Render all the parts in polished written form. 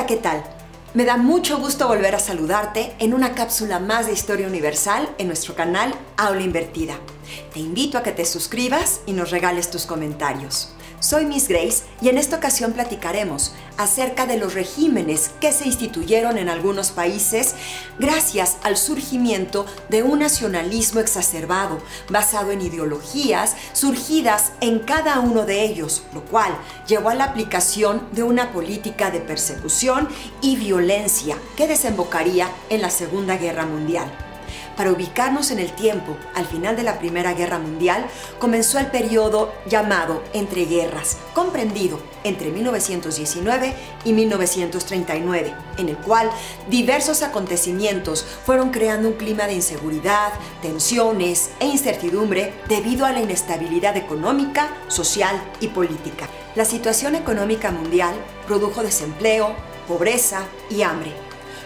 ¿qué tal? Me da mucho gusto volver a saludarte en una cápsula más de Historia Universal en nuestro canal Aula Invertida. Te invito a que te suscribas y nos regales tus comentarios. Soy Miss Grace y en esta ocasión platicaremos acerca de los regímenes que se instituyeron en algunos países gracias al surgimiento de un nacionalismo exacerbado basado en ideologías surgidas en cada uno de ellos, lo cual llevó a la aplicación de una política de persecución y violencia que desembocaría en la Segunda Guerra Mundial. Para ubicarnos en el tiempo, al final de la Primera Guerra Mundial, comenzó el periodo llamado Entreguerras, comprendido entre 1919 y 1939, en el cual diversos acontecimientos fueron creando un clima de inseguridad, tensiones e incertidumbre debido a la inestabilidad económica, social y política. La situación económica mundial produjo desempleo, pobreza y hambre.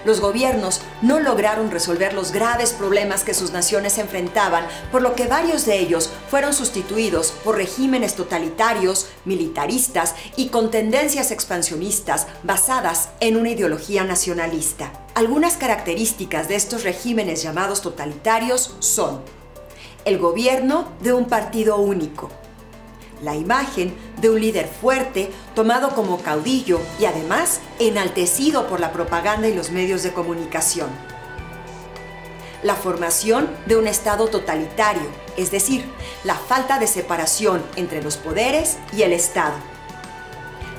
Los gobiernos no lograron resolver los graves problemas que sus naciones enfrentaban, por lo que varios de ellos fueron sustituidos por regímenes totalitarios, militaristas y con tendencias expansionistas basadas en una ideología nacionalista. Algunas características de estos regímenes llamados totalitarios son: el gobierno de un partido único, la imagen de un líder fuerte tomado como caudillo y además enaltecido por la propaganda y los medios de comunicación. La formación de un Estado totalitario, es decir, la falta de separación entre los poderes y el Estado.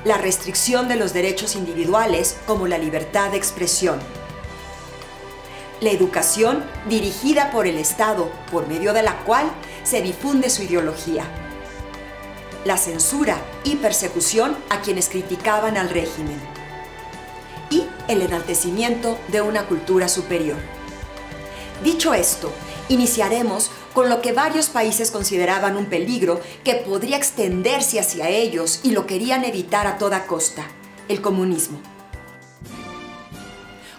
La restricción de los derechos individuales como la libertad de expresión. La educación dirigida por el Estado, por medio de la cual se difunde su ideología. La censura y persecución a quienes criticaban al régimen. Y el enaltecimiento de una cultura superior. Dicho esto, iniciaremos con lo que varios países consideraban un peligro que podría extenderse hacia ellos y lo querían evitar a toda costa: el comunismo.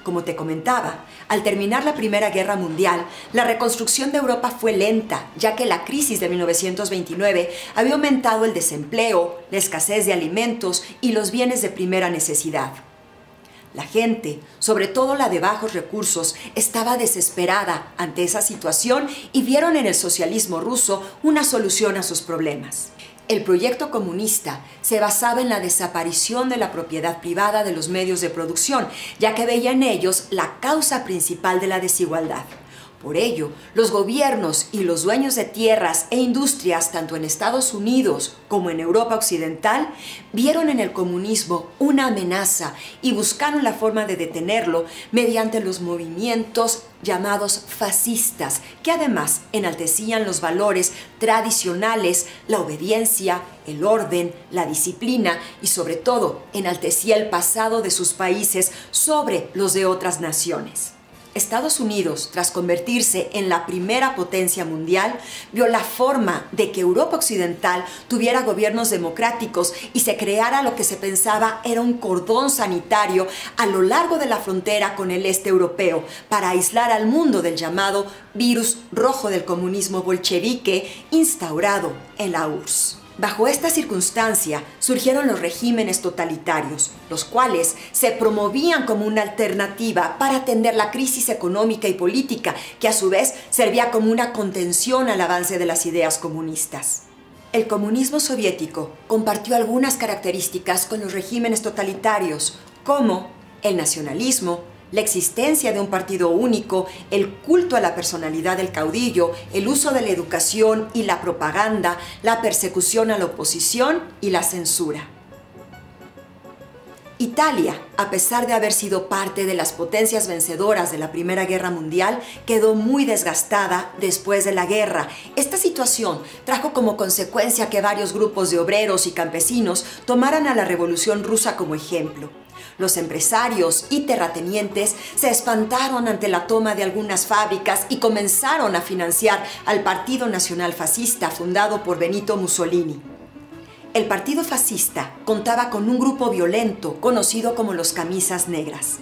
Como te comentaba, al terminar la Primera Guerra Mundial, la reconstrucción de Europa fue lenta, ya que la crisis de 1929 había aumentado el desempleo, la escasez de alimentos y los bienes de primera necesidad. La gente, sobre todo la de bajos recursos, estaba desesperada ante esa situación y vieron en el socialismo ruso una solución a sus problemas. El proyecto comunista se basaba en la desaparición de la propiedad privada de los medios de producción, ya que veía en ellos la causa principal de la desigualdad. Por ello, los gobiernos y los dueños de tierras e industrias, tanto en Estados Unidos como en Europa Occidental, vieron en el comunismo una amenaza y buscaron la forma de detenerlo mediante los movimientos llamados fascistas, que además enaltecían los valores tradicionales, la obediencia, el orden, la disciplina y sobre todo enaltecía el pasado de sus países sobre los de otras naciones. Estados Unidos, tras convertirse en la primera potencia mundial, vio la forma de que Europa Occidental tuviera gobiernos democráticos y se creara lo que se pensaba era un cordón sanitario a lo largo de la frontera con el este europeo para aislar al mundo del llamado virus rojo del comunismo bolchevique instaurado en la URSS. Bajo esta circunstancia surgieron los regímenes totalitarios, los cuales se promovían como una alternativa para atender la crisis económica y política, que a su vez servía como una contención al avance de las ideas comunistas. El comunismo soviético compartió algunas características con los regímenes totalitarios, como el nacionalismo, la existencia de un partido único, el culto a la personalidad del caudillo, el uso de la educación y la propaganda, la persecución a la oposición y la censura. Italia, a pesar de haber sido parte de las potencias vencedoras de la Primera Guerra Mundial, quedó muy desgastada después de la guerra. Esta situación trajo como consecuencia que varios grupos de obreros y campesinos tomaran a la Revolución Rusa como ejemplo. Los empresarios y terratenientes se espantaron ante la toma de algunas fábricas y comenzaron a financiar al Partido Nacional Fascista fundado por Benito Mussolini. El partido fascista contaba con un grupo violento conocido como los Camisas Negras,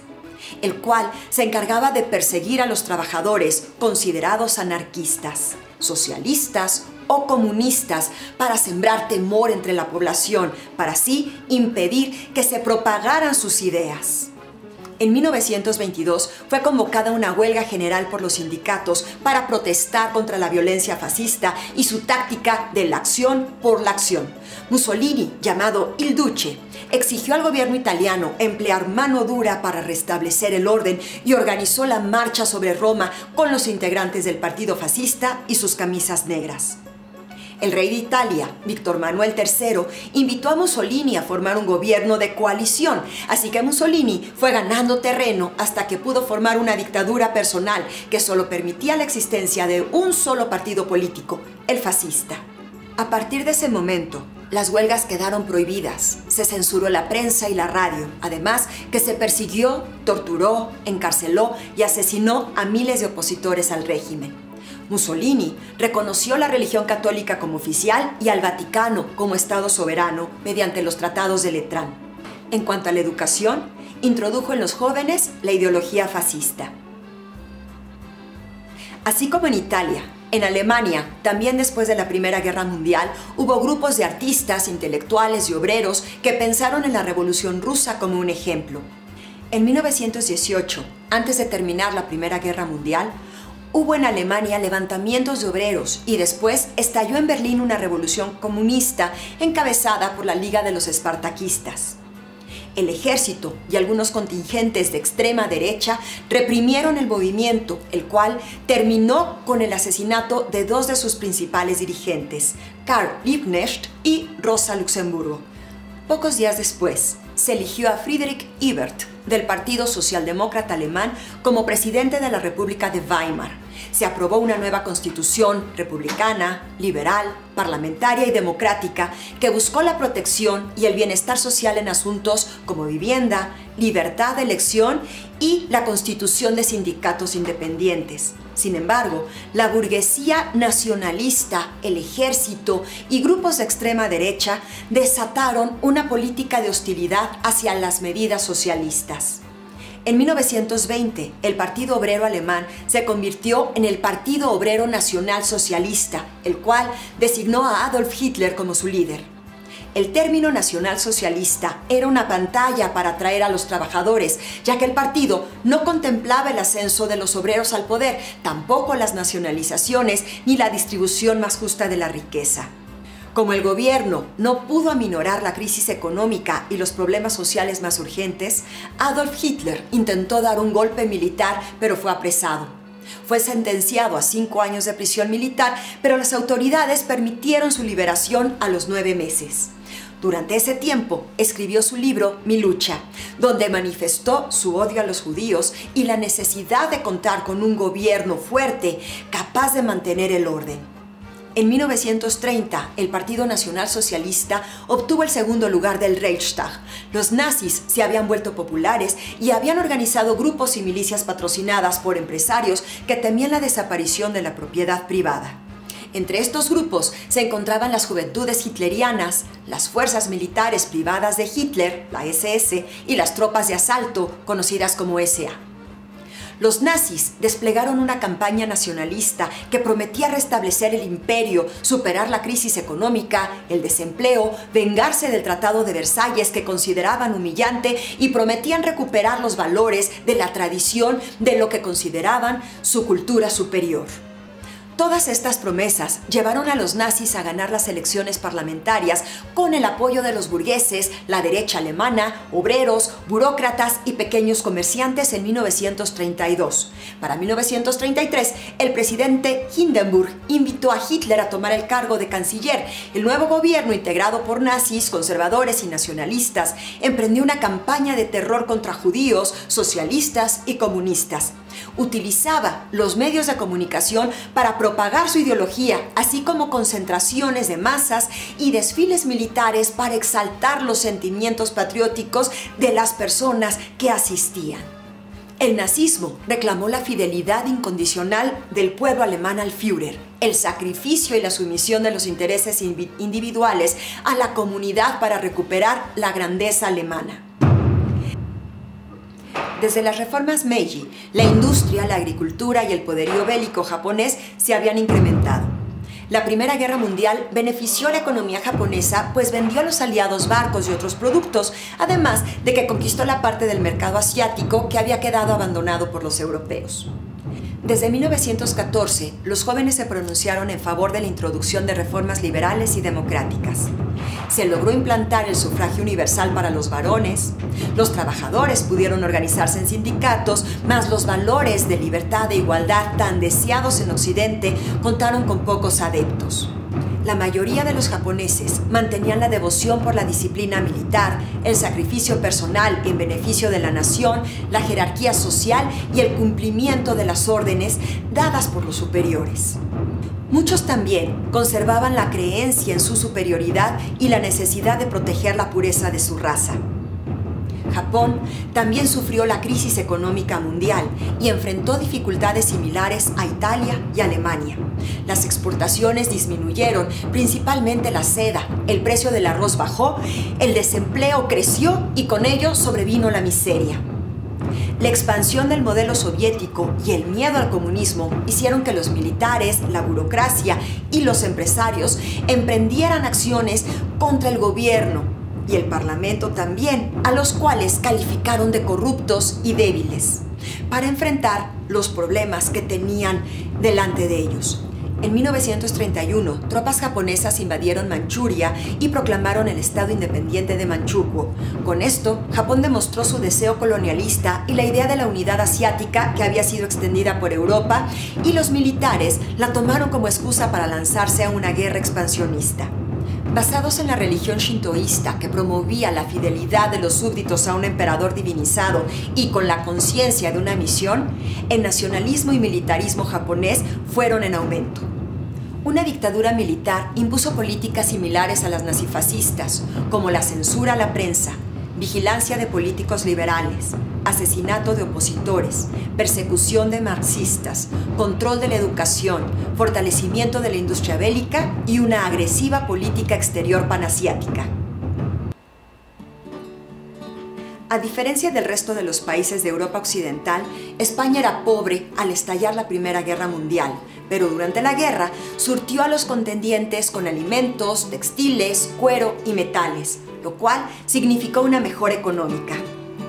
el cual se encargaba de perseguir a los trabajadores considerados anarquistas, socialistas o comunistas para sembrar temor entre la población, para así impedir que se propagaran sus ideas. En 1922 fue convocada una huelga general por los sindicatos para protestar contra la violencia fascista y su táctica de la acción por la acción. Mussolini, llamado Il Duce, exigió al gobierno italiano emplear mano dura para restablecer el orden y organizó la marcha sobre Roma con los integrantes del partido fascista y sus camisas negras. El rey de Italia, Víctor Manuel III, invitó a Mussolini a formar un gobierno de coalición, así que Mussolini fue ganando terreno hasta que pudo formar una dictadura personal que solo permitía la existencia de un solo partido político, el fascista. A partir de ese momento, las huelgas quedaron prohibidas, se censuró la prensa y la radio, además que se persiguió, torturó, encarceló y asesinó a miles de opositores al régimen. Mussolini reconoció la religión católica como oficial y al Vaticano como Estado soberano mediante los tratados de Letrán. En cuanto a la educación, introdujo en los jóvenes la ideología fascista. Así como en Italia, en Alemania, también después de la Primera Guerra Mundial, hubo grupos de artistas, intelectuales y obreros que pensaron en la Revolución Rusa como un ejemplo. En 1918, antes de terminar la Primera Guerra Mundial, hubo en Alemania levantamientos de obreros y después estalló en Berlín una revolución comunista encabezada por la Liga de los Espartaquistas. El ejército y algunos contingentes de extrema derecha reprimieron el movimiento, el cual terminó con el asesinato de dos de sus principales dirigentes, Karl Liebknecht y Rosa Luxemburgo. Pocos días después, se eligió a Friedrich Ebert, del Partido Socialdemócrata Alemán, como presidente de la República de Weimar. Se aprobó una nueva constitución republicana, liberal, parlamentaria y democrática que buscó la protección y el bienestar social en asuntos como vivienda, libertad de elección y la constitución de sindicatos independientes. Sin embargo, la burguesía nacionalista, el ejército y grupos de extrema derecha desataron una política de hostilidad hacia las medidas socialistas. En 1920, el Partido Obrero Alemán se convirtió en el Partido Obrero Nacional Socialista, el cual designó a Adolf Hitler como su líder. El término nacionalsocialista era una pantalla para atraer a los trabajadores, ya que el partido no contemplaba el ascenso de los obreros al poder, tampoco las nacionalizaciones ni la distribución más justa de la riqueza. Como el gobierno no pudo aminorar la crisis económica y los problemas sociales más urgentes, Adolf Hitler intentó dar un golpe militar, pero fue apresado. Fue sentenciado a 5 años de prisión militar, pero las autoridades permitieron su liberación a los 9 meses. Durante ese tiempo, escribió su libro Mi lucha, donde manifestó su odio a los judíos y la necesidad de contar con un gobierno fuerte, capaz de mantener el orden. En 1930, el Partido Nacional Socialista obtuvo el segundo lugar del Reichstag. Los nazis se habían vuelto populares y habían organizado grupos y milicias patrocinadas por empresarios que temían la desaparición de la propiedad privada. Entre estos grupos se encontraban las juventudes hitlerianas, las fuerzas militares privadas de Hitler, la SS, y las tropas de asalto, conocidas como SA. Los nazis desplegaron una campaña nacionalista que prometía restablecer el imperio, superar la crisis económica, el desempleo, vengarse del Tratado de Versalles que consideraban humillante y prometían recuperar los valores de la tradición de lo que consideraban su cultura superior. Todas estas promesas llevaron a los nazis a ganar las elecciones parlamentarias con el apoyo de los burgueses, la derecha alemana, obreros, burócratas y pequeños comerciantes en 1932. Para 1933, el presidente Hindenburg invitó a Hitler a tomar el cargo de canciller. El nuevo gobierno, integrado por nazis, conservadores y nacionalistas, emprendió una campaña de terror contra judíos, socialistas y comunistas. Utilizaba los medios de comunicación para propagar su ideología, así como concentraciones de masas y desfiles militares para exaltar los sentimientos patrióticos de las personas que asistían. El nazismo reclamó la fidelidad incondicional del pueblo alemán al Führer, el sacrificio y la sumisión de los intereses individuales a la comunidad para recuperar la grandeza alemana. Desde las reformas Meiji, la industria, la agricultura y el poderío bélico japonés se habían incrementado. La Primera Guerra Mundial benefició a la economía japonesa, pues vendió a los aliados barcos y otros productos, además de que conquistó la parte del mercado asiático que había quedado abandonado por los europeos. Desde 1914, los jóvenes se pronunciaron en favor de la introducción de reformas liberales y democráticas. Se logró implantar el sufragio universal para los varones, los trabajadores pudieron organizarse en sindicatos, mas los valores de libertad e igualdad tan deseados en Occidente contaron con pocos adeptos. La mayoría de los japoneses mantenían la devoción por la disciplina militar, el sacrificio personal en beneficio de la nación, la jerarquía social y el cumplimiento de las órdenes dadas por los superiores. Muchos también conservaban la creencia en su superioridad y la necesidad de proteger la pureza de su raza. Japón también sufrió la crisis económica mundial y enfrentó dificultades similares a Italia y Alemania. Las exportaciones disminuyeron, principalmente la seda, el precio del arroz bajó, el desempleo creció y con ello sobrevino la miseria. La expansión del modelo soviético y el miedo al comunismo hicieron que los militares, la burocracia y los empresarios emprendieran acciones contra el gobierno y el Parlamento también, a los cuales calificaron de corruptos y débiles, para enfrentar los problemas que tenían delante de ellos. En 1931, tropas japonesas invadieron Manchuria y proclamaron el Estado independiente de Manchukuo. Con esto, Japón demostró su deseo colonialista y la idea de la unidad asiática que había sido extendida por Europa, y los militares la tomaron como excusa para lanzarse a una guerra expansionista. Basados en la religión shintoísta que promovía la fidelidad de los súbditos a un emperador divinizado y con la conciencia de una misión, el nacionalismo y militarismo japonés fueron en aumento. Una dictadura militar impuso políticas similares a las nazifascistas, como la censura a la prensa, vigilancia de políticos liberales, asesinato de opositores, persecución de marxistas, control de la educación, fortalecimiento de la industria bélica y una agresiva política exterior panasiática. A diferencia del resto de los países de Europa Occidental, España era pobre al estallar la Primera Guerra Mundial, pero durante la guerra surtió a los contendientes con alimentos, textiles, cuero y metales, lo cual significó una mejora económica.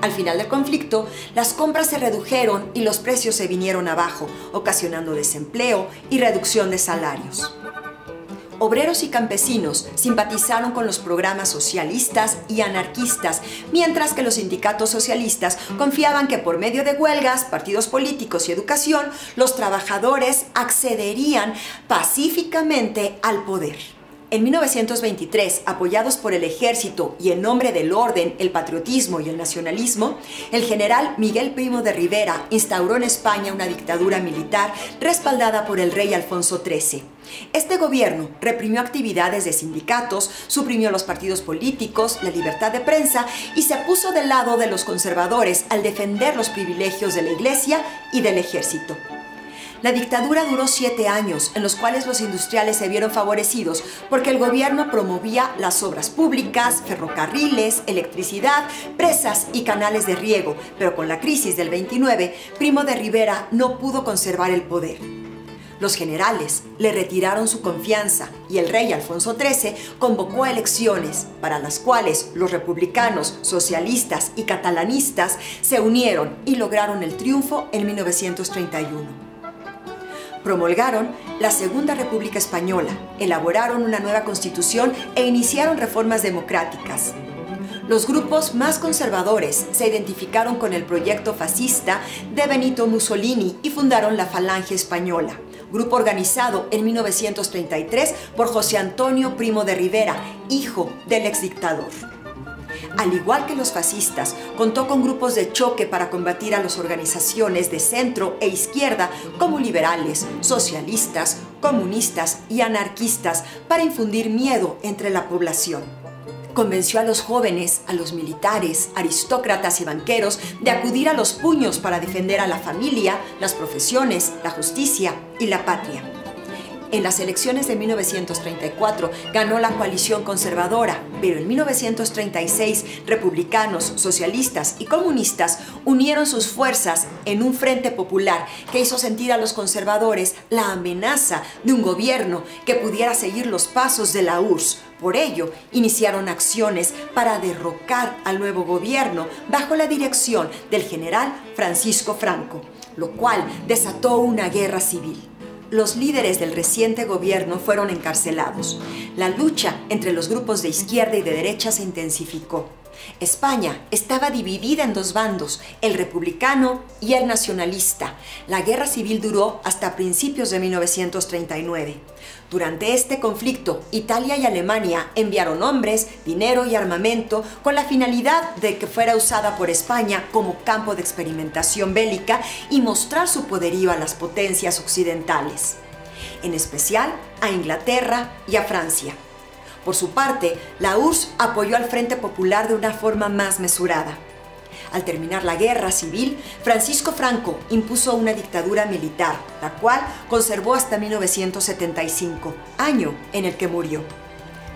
Al final del conflicto, las compras se redujeron y los precios se vinieron abajo, ocasionando desempleo y reducción de salarios. Obreros y campesinos simpatizaron con los programas socialistas y anarquistas, mientras que los sindicatos socialistas confiaban que por medio de huelgas, partidos políticos y educación, los trabajadores accederían pacíficamente al poder. En 1923, apoyados por el ejército y en nombre del orden, el patriotismo y el nacionalismo, el general Miguel Primo de Rivera instauró en España una dictadura militar respaldada por el rey Alfonso XIII. Este gobierno reprimió actividades de sindicatos, suprimió los partidos políticos, la libertad de prensa y se puso del lado de los conservadores al defender los privilegios de la Iglesia y del ejército. La dictadura duró 7 años, en los cuales los industriales se vieron favorecidos porque el gobierno promovía las obras públicas, ferrocarriles, electricidad, presas y canales de riego, pero con la crisis del 29, Primo de Rivera no pudo conservar el poder. Los generales le retiraron su confianza y el rey Alfonso XIII convocó a elecciones para las cuales los republicanos, socialistas y catalanistas se unieron y lograron el triunfo en 1931. Promulgaron la Segunda República Española, elaboraron una nueva constitución e iniciaron reformas democráticas. Los grupos más conservadores se identificaron con el proyecto fascista de Benito Mussolini y fundaron la Falange Española, grupo organizado en 1933 por José Antonio Primo de Rivera, hijo del exdictador. Al igual que los fascistas, contó con grupos de choque para combatir a las organizaciones de centro e izquierda como liberales, socialistas, comunistas y anarquistas para infundir miedo entre la población. Convenció a los jóvenes, a los militares, aristócratas y banqueros de acudir a los puños para defender a la familia, las profesiones, la justicia y la patria. En las elecciones de 1934 ganó la coalición conservadora, pero en 1936 republicanos, socialistas y comunistas unieron sus fuerzas en un frente popular que hizo sentir a los conservadores la amenaza de un gobierno que pudiera seguir los pasos de la URSS. Por ello, iniciaron acciones para derrocar al nuevo gobierno bajo la dirección del general Francisco Franco, lo cual desató una guerra civil. Los líderes del reciente gobierno fueron encarcelados. La lucha entre los grupos de izquierda y de derecha se intensificó. España estaba dividida en dos bandos, el republicano y el nacionalista. La guerra civil duró hasta principios de 1939. Durante este conflicto, Italia y Alemania enviaron hombres, dinero y armamento con la finalidad de que fuera usada por España como campo de experimentación bélica y mostrar su poderío a las potencias occidentales, en especial a Inglaterra y a Francia. Por su parte, la URSS apoyó al Frente Popular de una forma más mesurada. Al terminar la guerra civil, Francisco Franco impuso una dictadura militar, la cual conservó hasta 1975, año en el que murió.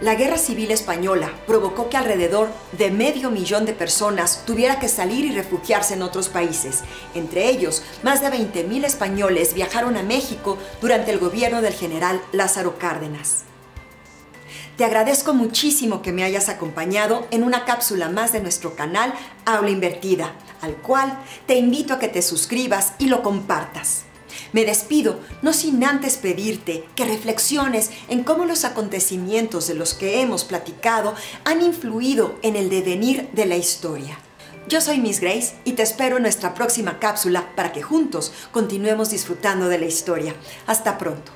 La Guerra Civil Española provocó que alrededor de 500.000 de personas tuviera que salir y refugiarse en otros países. Entre ellos, más de 20.000 españoles viajaron a México durante el gobierno del general Lázaro Cárdenas. Te agradezco muchísimo que me hayas acompañado en una cápsula más de nuestro canal Aula Invertida, al cual te invito a que te suscribas y lo compartas. Me despido, no sin antes pedirte que reflexiones en cómo los acontecimientos de los que hemos platicado han influido en el devenir de la historia. Yo soy Miss Grace y te espero en nuestra próxima cápsula para que juntos continuemos disfrutando de la historia. Hasta pronto.